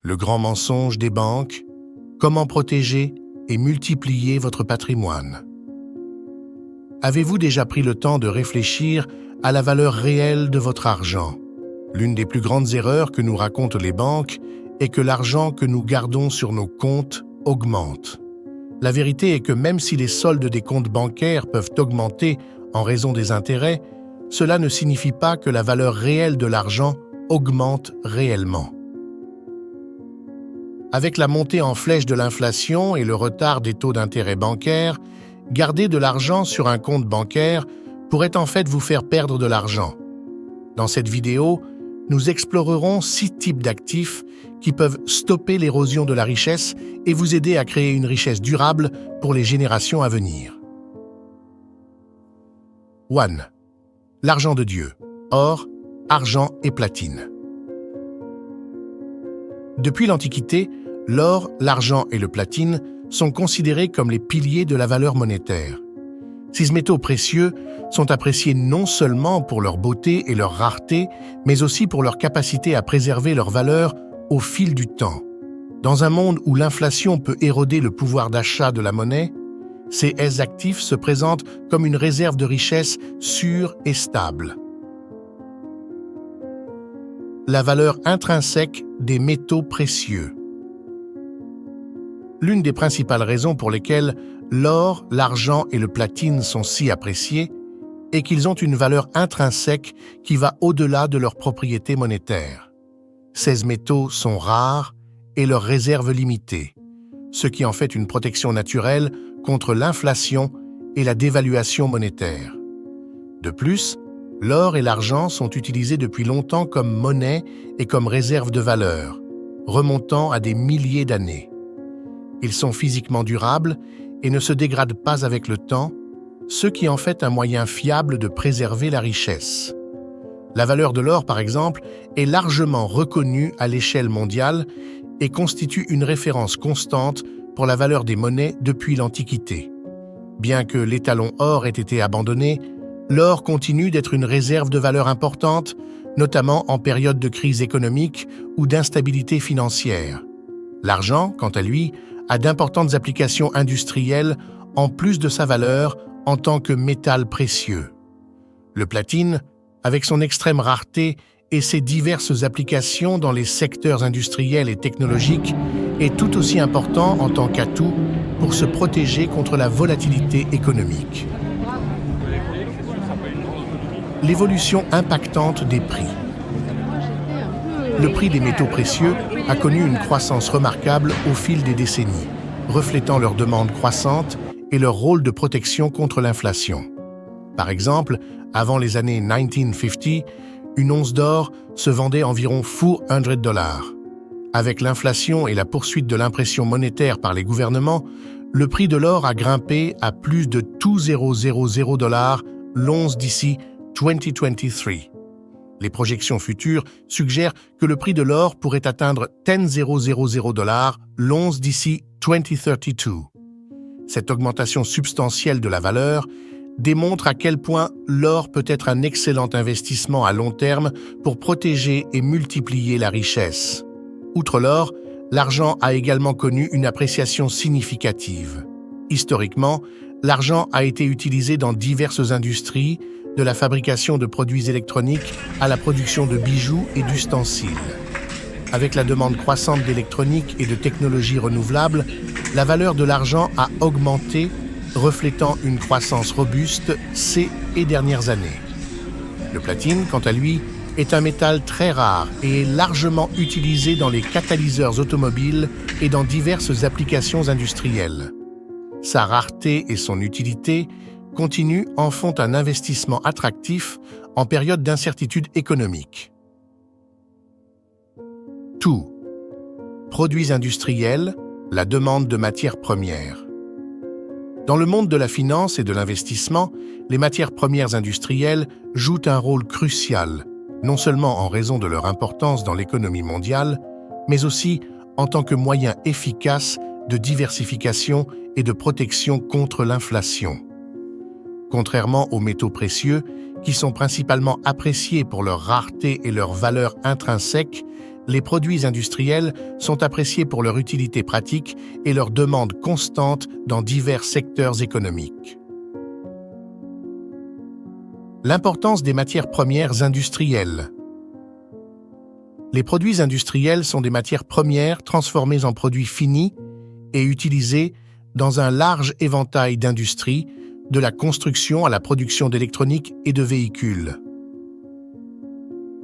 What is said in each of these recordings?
Le grand mensonge des banques, comment protéger et multiplier votre patrimoine. Avez-vous déjà pris le temps de réfléchir à la valeur réelle de votre argent? L'une des plus grandes erreurs que nous racontent les banques est que l'argent que nous gardons sur nos comptes augmente. La vérité est que même si les soldes des comptes bancaires peuvent augmenter en raison des intérêts, cela ne signifie pas que la valeur réelle de l'argent augmente réellement. Avec la montée en flèche de l'inflation et le retard des taux d'intérêt bancaires, garder de l'argent sur un compte bancaire pourrait en fait vous faire perdre de l'argent. Dans cette vidéo, nous explorerons 6 types d'actifs qui peuvent stopper l'érosion de la richesse et vous aider à créer une richesse durable pour les générations à venir. 1. L'argent de Dieu, or, argent et platine. Depuis l'Antiquité, l'or, l'argent et le platine sont considérés comme les piliers de la valeur monétaire. Ces métaux précieux sont appréciés non seulement pour leur beauté et leur rareté, mais aussi pour leur capacité à préserver leur valeur au fil du temps. Dans un monde où l'inflation peut éroder le pouvoir d'achat de la monnaie, ces actifs se présentent comme une réserve de richesse sûre et stable. La valeur intrinsèque des métaux précieux. L'une des principales raisons pour lesquelles l'or, l'argent et le platine sont si appréciés est qu'ils ont une valeur intrinsèque qui va au-delà de leurs propriétés monétaires. Ces métaux sont rares et leurs réserves limitées, ce qui en fait une protection naturelle contre l'inflation et la dévaluation monétaire. De plus, l'or et l'argent sont utilisés depuis longtemps comme monnaie et comme réserve de valeur, remontant à des milliers d'années. Ils sont physiquement durables et ne se dégradent pas avec le temps, ce qui en fait un moyen fiable de préserver la richesse. La valeur de l'or, par exemple, est largement reconnue à l'échelle mondiale et constitue une référence constante pour la valeur des monnaies depuis l'Antiquité. Bien que l'étalon or ait été abandonné, l'or continue d'être une réserve de valeur importante, notamment en période de crise économique ou d'instabilité financière. L'argent, quant à lui, a d'importantes applications industrielles en plus de sa valeur en tant que métal précieux. Le platine, avec son extrême rareté et ses diverses applications dans les secteurs industriels et technologiques, est tout aussi important en tant qu'atout pour se protéger contre la volatilité économique. L'évolution impactante des prix. Le prix des métaux précieux a connu une croissance remarquable au fil des décennies, reflétant leur demande croissante et leur rôle de protection contre l'inflation. Par exemple, avant les années 1950, une once d'or se vendait environ $400. Avec l'inflation et la poursuite de l'impression monétaire par les gouvernements, le prix de l'or a grimpé à plus de $2,000 l'once d'ici 2023. Les projections futures suggèrent que le prix de l'or pourrait atteindre $10,000 l'once d'ici 2032. Cette augmentation substantielle de la valeur démontre à quel point l'or peut être un excellent investissement à long terme pour protéger et multiplier la richesse. Outre l'or, l'argent a également connu une appréciation significative. Historiquement, l'argent a été utilisé dans diverses industries, de la fabrication de produits électroniques à la production de bijoux et d'ustensiles. Avec la demande croissante d'électronique et de technologies renouvelables, la valeur de l'argent a augmenté, reflétant une croissance robuste ces dernières années. Le platine, quant à lui, est un métal très rare et est largement utilisé dans les catalyseurs automobiles et dans diverses applications industrielles. Sa rareté et son utilité continue en font un investissement attractif en période d'incertitude économique. 2. Produits industriels, la demande de matières premières. Dans le monde de la finance et de l'investissement, les matières premières industrielles jouent un rôle crucial, non seulement en raison de leur importance dans l'économie mondiale, mais aussi en tant que moyen efficace de diversification et de protection contre l'inflation. Contrairement aux métaux précieux, qui sont principalement appréciés pour leur rareté et leur valeur intrinsèque, les produits industriels sont appréciés pour leur utilité pratique et leur demande constante dans divers secteurs économiques. L'importance des matières premières industrielles. Les produits industriels sont des matières premières transformées en produits finis et utilisées dans un large éventail d'industries, de la construction à la production d'électronique et de véhicules.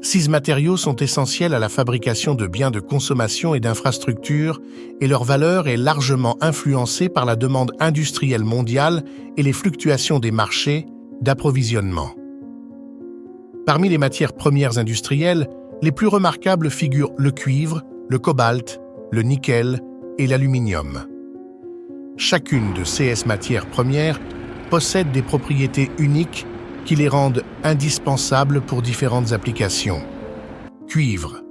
Ces matériaux sont essentiels à la fabrication de biens de consommation et d'infrastructures, et leur valeur est largement influencée par la demande industrielle mondiale et les fluctuations des marchés d'approvisionnement. Parmi les matières premières industrielles, les plus remarquables figurent le cuivre, le cobalt, le nickel et l'aluminium. Chacune de ces matières premières possède des propriétés uniques qui les rendent indispensables pour différentes applications. Cuivre.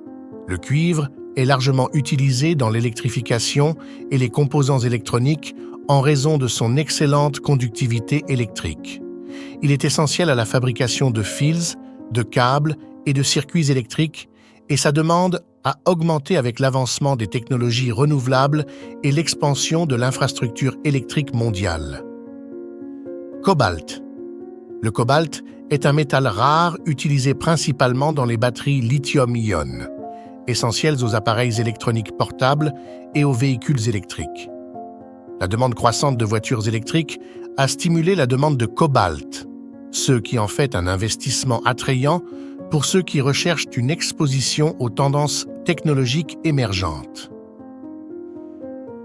Le cuivre est largement utilisé dans l'électrification et les composants électroniques en raison de son excellente conductivité électrique. Il est essentiel à la fabrication de fils, de câbles et de circuits électriques, et sa demande a augmenté avec l'avancement des technologies renouvelables et l'expansion de l'infrastructure électrique mondiale. Cobalt. Le cobalt est un métal rare utilisé principalement dans les batteries lithium-ion, essentielles aux appareils électroniques portables et aux véhicules électriques. La demande croissante de voitures électriques a stimulé la demande de cobalt, ce qui en fait un investissement attrayant pour ceux qui recherchent une exposition aux tendances technologiques émergentes.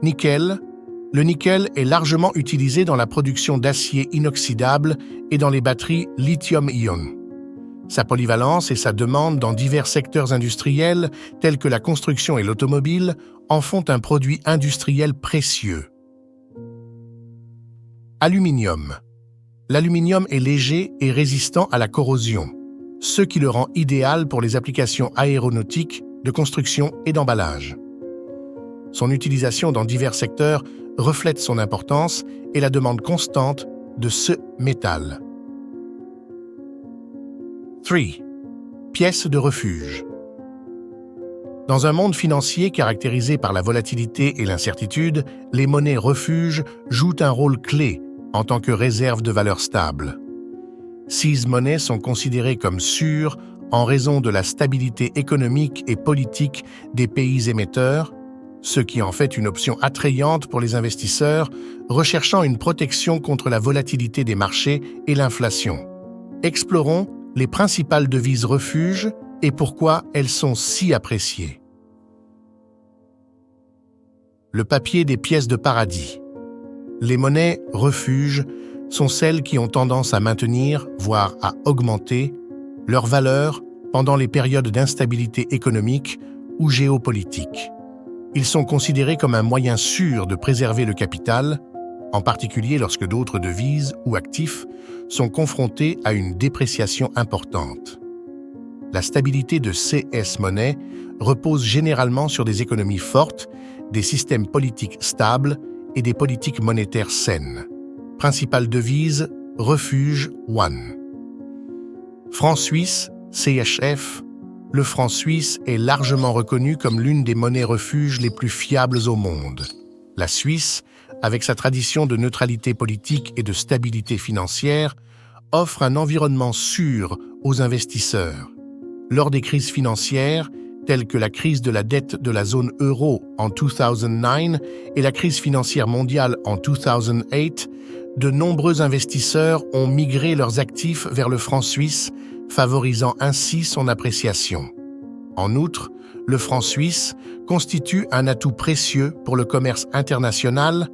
Nickel. Le nickel est largement utilisé dans la production d'acier inoxydable et dans les batteries lithium-ion. Sa polyvalence et sa demande dans divers secteurs industriels, tels que la construction et l'automobile, en font un produit industriel précieux. Aluminium. L'aluminium est léger et résistant à la corrosion, ce qui le rend idéal pour les applications aéronautiques, de construction et d'emballage. Son utilisation dans divers secteurs reflète son importance et la demande constante de ce métal. 3. Pièces de refuge. Dans un monde financier caractérisé par la volatilité et l'incertitude, les monnaies refuges jouent un rôle clé en tant que réserve de valeur stable. Ces monnaies sont considérées comme sûres en raison de la stabilité économique et politique des pays émetteurs, ce qui en fait une option attrayante pour les investisseurs recherchant une protection contre la volatilité des marchés et l'inflation. Explorons les principales devises refuges et pourquoi elles sont si appréciées. Le papier des pièces de paradis. Les monnaies refuges sont celles qui ont tendance à maintenir, voire à augmenter, leur valeur pendant les périodes d'instabilité économique ou géopolitique. Ils sont considérés comme un moyen sûr de préserver le capital, en particulier lorsque d'autres devises ou actifs sont confrontés à une dépréciation importante. La stabilité de ces monnaies repose généralement sur des économies fortes, des systèmes politiques stables et des politiques monétaires saines. Principale devise, refuge one. Franc suisse, CHF. Le franc suisse est largement reconnu comme l'une des monnaies refuges les plus fiables au monde. La Suisse, avec sa tradition de neutralité politique et de stabilité financière, offre un environnement sûr aux investisseurs. Lors des crises financières, telles que la crise de la dette de la zone euro en 2009 et la crise financière mondiale en 2008, de nombreux investisseurs ont migré leurs actifs vers le franc suisse, favorisant ainsi son appréciation. En outre, le franc suisse constitue un atout précieux pour le commerce international,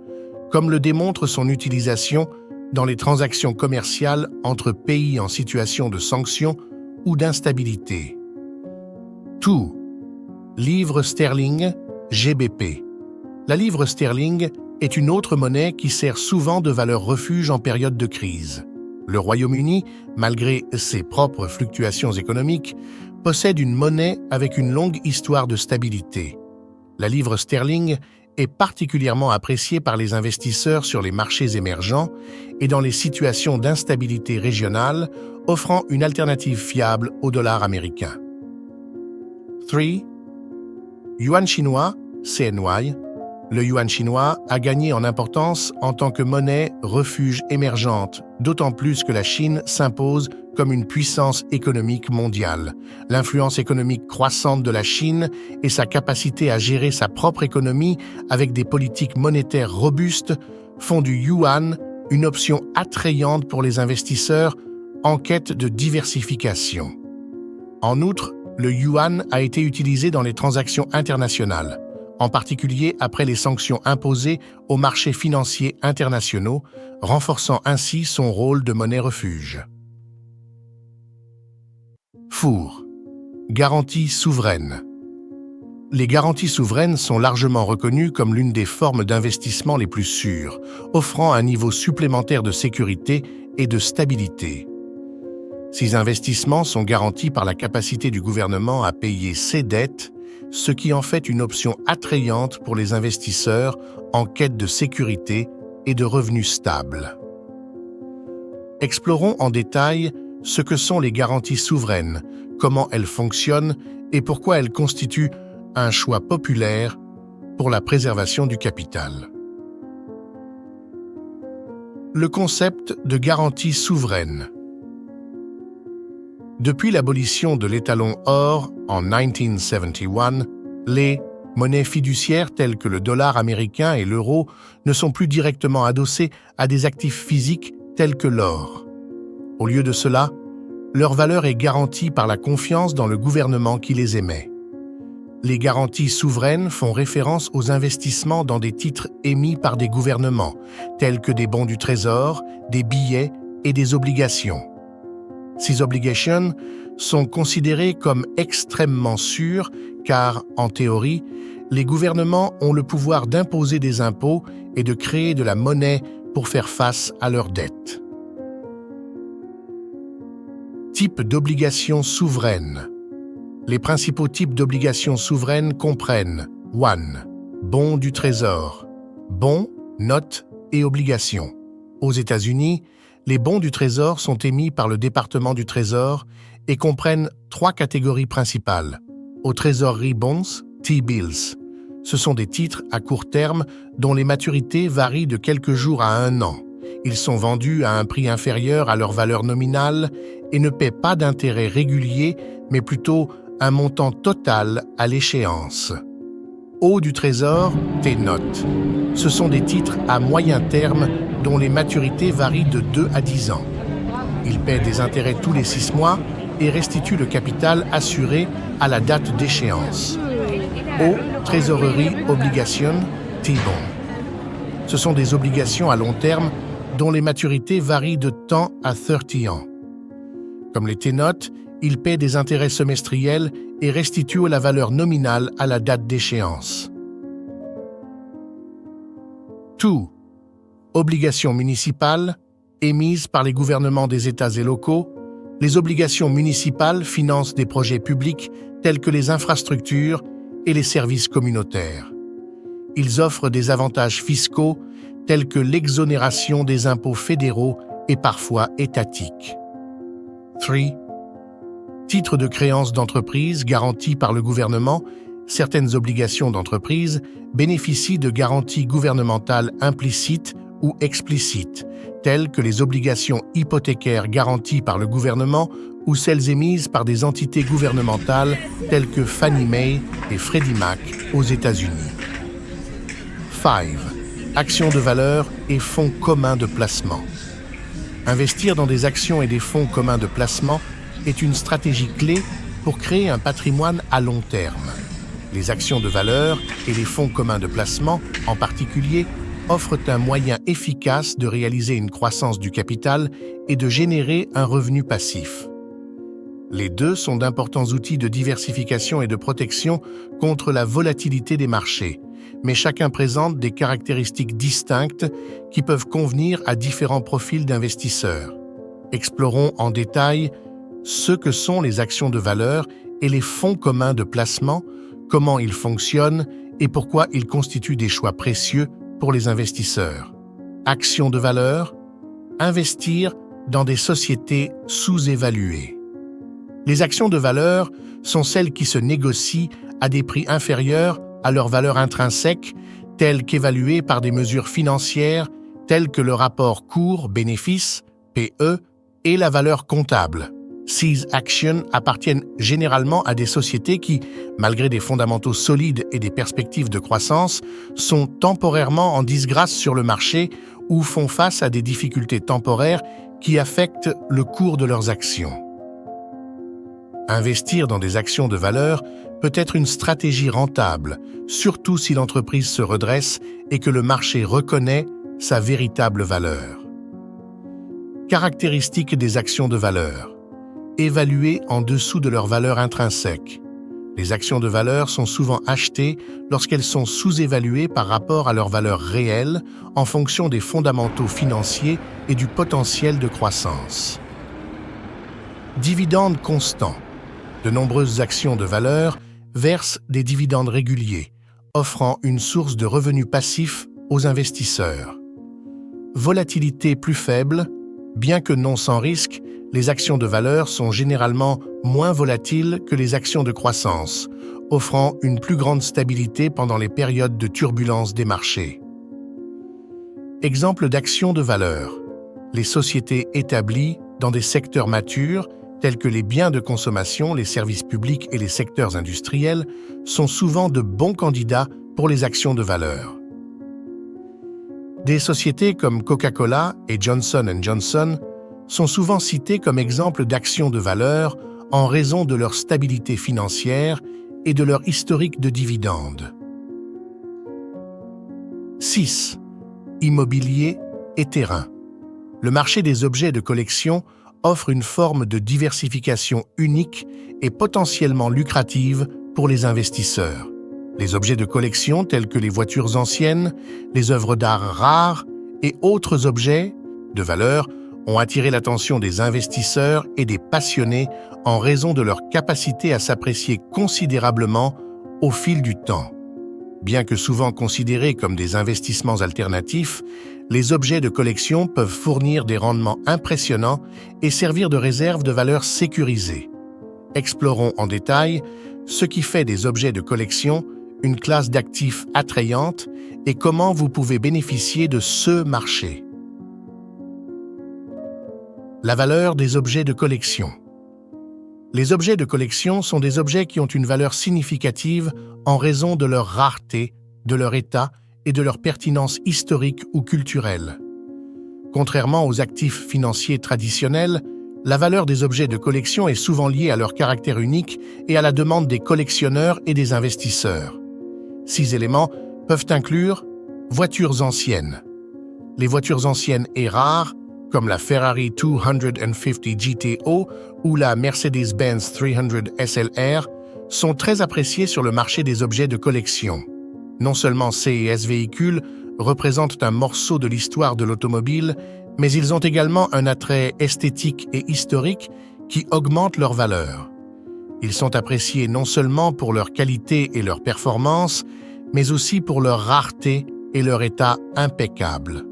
comme le démontre son utilisation dans les transactions commerciales entre pays en situation de sanctions ou d'instabilité. 2. Livre sterling, GBP. La livre sterling est une autre monnaie qui sert souvent de valeur refuge en période de crise. Le Royaume-Uni, malgré ses propres fluctuations économiques, possède une monnaie avec une longue histoire de stabilité. La livre sterling est particulièrement appréciée par les investisseurs sur les marchés émergents et dans les situations d'instabilité régionale, offrant une alternative fiable au dollar américain. 3. Yuan chinois, CNY. Le yuan chinois a gagné en importance en tant que monnaie refuge émergente, d'autant plus que la Chine s'impose comme une puissance économique mondiale. L'influence économique croissante de la Chine et sa capacité à gérer sa propre économie avec des politiques monétaires robustes font du yuan une option attrayante pour les investisseurs en quête de diversification. En outre, le yuan a été utilisé dans les transactions internationales, en particulier après les sanctions imposées aux marchés financiers internationaux, renforçant ainsi son rôle de monnaie refuge. Four. Garantie souveraine. Les garanties souveraines sont largement reconnues comme l'une des formes d'investissement les plus sûres, offrant un niveau supplémentaire de sécurité et de stabilité. Ces investissements sont garantis par la capacité du gouvernement à payer ses dettes, ce qui en fait une option attrayante pour les investisseurs en quête de sécurité et de revenus stables. Explorons en détail ce que sont les garanties souveraines, comment elles fonctionnent et pourquoi elles constituent un choix populaire pour la préservation du capital. Le concept de garantie souveraine. Depuis l'abolition de l'étalon or en 1971, les monnaies fiduciaires telles que le dollar américain et l'euro ne sont plus directement adossées à des actifs physiques tels que l'or. Au lieu de cela, leur valeur est garantie par la confiance dans le gouvernement qui les émet. Les garanties souveraines font référence aux investissements dans des titres émis par des gouvernements, tels que des bons du Trésor, des billets et des obligations. Ces obligations sont considérées comme extrêmement sûres car, en théorie, les gouvernements ont le pouvoir d'imposer des impôts et de créer de la monnaie pour faire face à leurs dettes. Type d'obligations souveraines. Les principaux types d'obligations souveraines comprennent 1. Bons du Trésor. Bons, notes et obligations. Aux États-Unis, les bons du Trésor sont émis par le département du Trésor et comprennent 3 catégories principales. Aux Treasury Bonds, T-bills. Ce sont des titres à court terme dont les maturités varient de quelques jours à 1 an. Ils sont vendus à un prix inférieur à leur valeur nominale et ne paient pas d'intérêt régulier, mais plutôt un montant total à l'échéance. Haut du Trésor, T-notes. Ce sont des titres à moyen terme dont les maturités varient de 2 à 10 ans. Ils paient des intérêts tous les 6 mois et restituent le capital assuré à la date d'échéance. Haut Treasury Obligations, T-bond. Ce sont des obligations à long terme dont les maturités varient de 10 à 30 ans. Comme les T-notes, ils paient des intérêts semestriels et restituent la valeur nominale à la date d'échéance. 2. Obligations municipales, émises par les gouvernements des États et locaux. Les obligations municipales financent des projets publics tels que les infrastructures et les services communautaires. Ils offrent des avantages fiscaux tels que l'exonération des impôts fédéraux et parfois étatiques. 3. Titres de créance d'entreprise garantis par le gouvernement. Certaines obligations d'entreprise bénéficient de garanties gouvernementales implicites ou explicites, telles que les obligations hypothécaires garanties par le gouvernement ou celles émises par des entités gouvernementales telles que Fannie Mae et Freddie Mac aux États-Unis. 5. Actions de valeur et fonds communs de placement. Investir dans des actions et des fonds communs de placement est une stratégie clé pour créer un patrimoine à long terme. Les actions de valeur et les fonds communs de placement, en particulier, offrent un moyen efficace de réaliser une croissance du capital et de générer un revenu passif. Les deux sont d'importants outils de diversification et de protection contre la volatilité des marchés, mais chacun présente des caractéristiques distinctes qui peuvent convenir à différents profils d'investisseurs. Explorons en détail ce que sont les actions de valeur et les fonds communs de placement, comment ils fonctionnent et pourquoi ils constituent des choix précieux pour les investisseurs. Actions de valeur, investir dans des sociétés sous-évaluées. Les actions de valeur sont celles qui se négocient à des prix inférieurs à leur valeur intrinsèque, telle qu'évaluée par des mesures financières telles que le rapport cours-bénéfice, PE, et la valeur comptable. Ces actions appartiennent généralement à des sociétés qui, malgré des fondamentaux solides et des perspectives de croissance, sont temporairement en disgrâce sur le marché ou font face à des difficultés temporaires qui affectent le cours de leurs actions. Investir dans des actions de valeur peut être une stratégie rentable, surtout si l'entreprise se redresse et que le marché reconnaît sa véritable valeur. Caractéristiques des actions de valeur. Évaluées en dessous de leur valeur intrinsèque. Les actions de valeur sont souvent achetées lorsqu'elles sont sous-évaluées par rapport à leur valeur réelle en fonction des fondamentaux financiers et du potentiel de croissance. Dividendes constants. De nombreuses actions de valeur versent des dividendes réguliers, offrant une source de revenus passifs aux investisseurs. Volatilité plus faible. Bien que non sans risque, les actions de valeur sont généralement moins volatiles que les actions de croissance, offrant une plus grande stabilité pendant les périodes de turbulence des marchés. Exemple d'actions de valeur. Les sociétés établies dans des secteurs matures, tels que les biens de consommation, les services publics et les secteurs industriels, sont souvent de bons candidats pour les actions de valeur. Des sociétés comme Coca-Cola et Johnson & Johnson sont souvent citées comme exemples d'actions de valeur en raison de leur stabilité financière et de leur historique de dividendes. 6. Immobilier et terrain. Le marché des objets de collection offre une forme de diversification unique et potentiellement lucrative pour les investisseurs. Les objets de collection tels que les voitures anciennes, les œuvres d'art rares et autres objets de valeur ont attiré l'attention des investisseurs et des passionnés en raison de leur capacité à s'apprécier considérablement au fil du temps. Bien que souvent considérés comme des investissements alternatifs, les objets de collection peuvent fournir des rendements impressionnants et servir de réserve de valeur sécurisée. Explorons en détail ce qui fait des objets de collection une classe d'actifs attrayante et comment vous pouvez bénéficier de ce marché. La valeur des objets de collection. Les objets de collection sont des objets qui ont une valeur significative en raison de leur rareté, de leur état et de leur pertinence historique ou culturelle. Contrairement aux actifs financiers traditionnels, la valeur des objets de collection est souvent liée à leur caractère unique et à la demande des collectionneurs et des investisseurs. 6 éléments peuvent inclure voitures anciennes. Les voitures anciennes et rares, comme la Ferrari 250 GTO ou la Mercedes-Benz 300 SLR, sont très appréciées sur le marché des objets de collection. Non seulement ces véhicules représentent un morceau de l'histoire de l'automobile, mais ils ont également un attrait esthétique et historique qui augmente leur valeur. Ils sont appréciés non seulement pour leur qualité et leur performance, mais aussi pour leur rareté et leur état impeccable.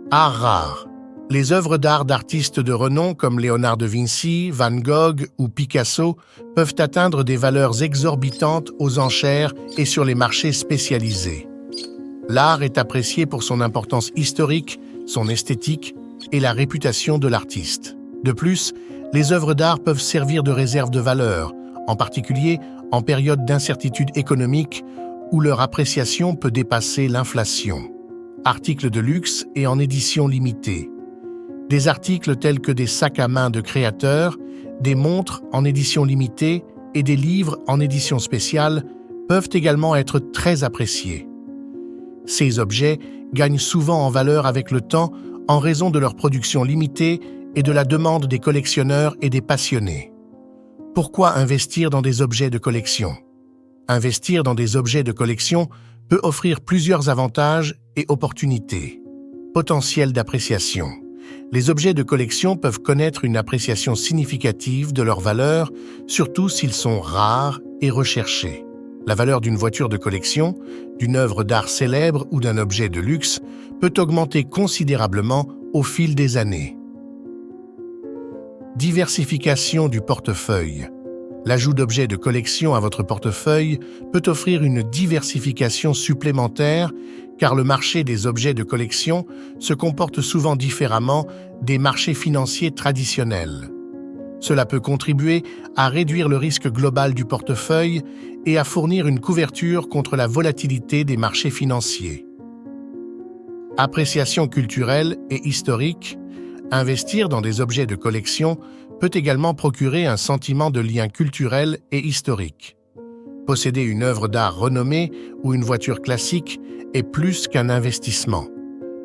Art rare. Les œuvres d'art d'artistes de renom comme Léonard de Vinci, Van Gogh ou Picasso peuvent atteindre des valeurs exorbitantes aux enchères et sur les marchés spécialisés. L'art est apprécié pour son importance historique, son esthétique et la réputation de l'artiste. De plus, les œuvres d'art peuvent servir de réserve de valeur, en particulier en période d'incertitude économique où leur appréciation peut dépasser l'inflation. Articles de luxe et en édition limitée. Des articles tels que des sacs à main de créateurs, des montres en édition limitée et des livres en édition spéciale peuvent également être très appréciés. Ces objets gagnent souvent en valeur avec le temps en raison de leur production limitée et de la demande des collectionneurs et des passionnés. Pourquoi investir dans des objets de collection? Investir dans des objets de collection peut offrir plusieurs avantages et opportunités. Potentiel d'appréciation. Les objets de collection peuvent connaître une appréciation significative de leur valeur, surtout s'ils sont rares et recherchés. La valeur d'une voiture de collection, d'une œuvre d'art célèbre ou d'un objet de luxe peut augmenter considérablement au fil des années. Diversification du portefeuille. L'ajout d'objets de collection à votre portefeuille peut offrir une diversification supplémentaire car le marché des objets de collection se comporte souvent différemment des marchés financiers traditionnels. Cela peut contribuer à réduire le risque global du portefeuille et à fournir une couverture contre la volatilité des marchés financiers. Appréciation culturelle et historique, investir dans des objets de collection peut également procurer un sentiment de lien culturel et historique. Posséder une œuvre d'art renommée ou une voiture classique est plus qu'un investissement.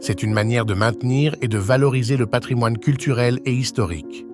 C'est une manière de maintenir et de valoriser le patrimoine culturel et historique.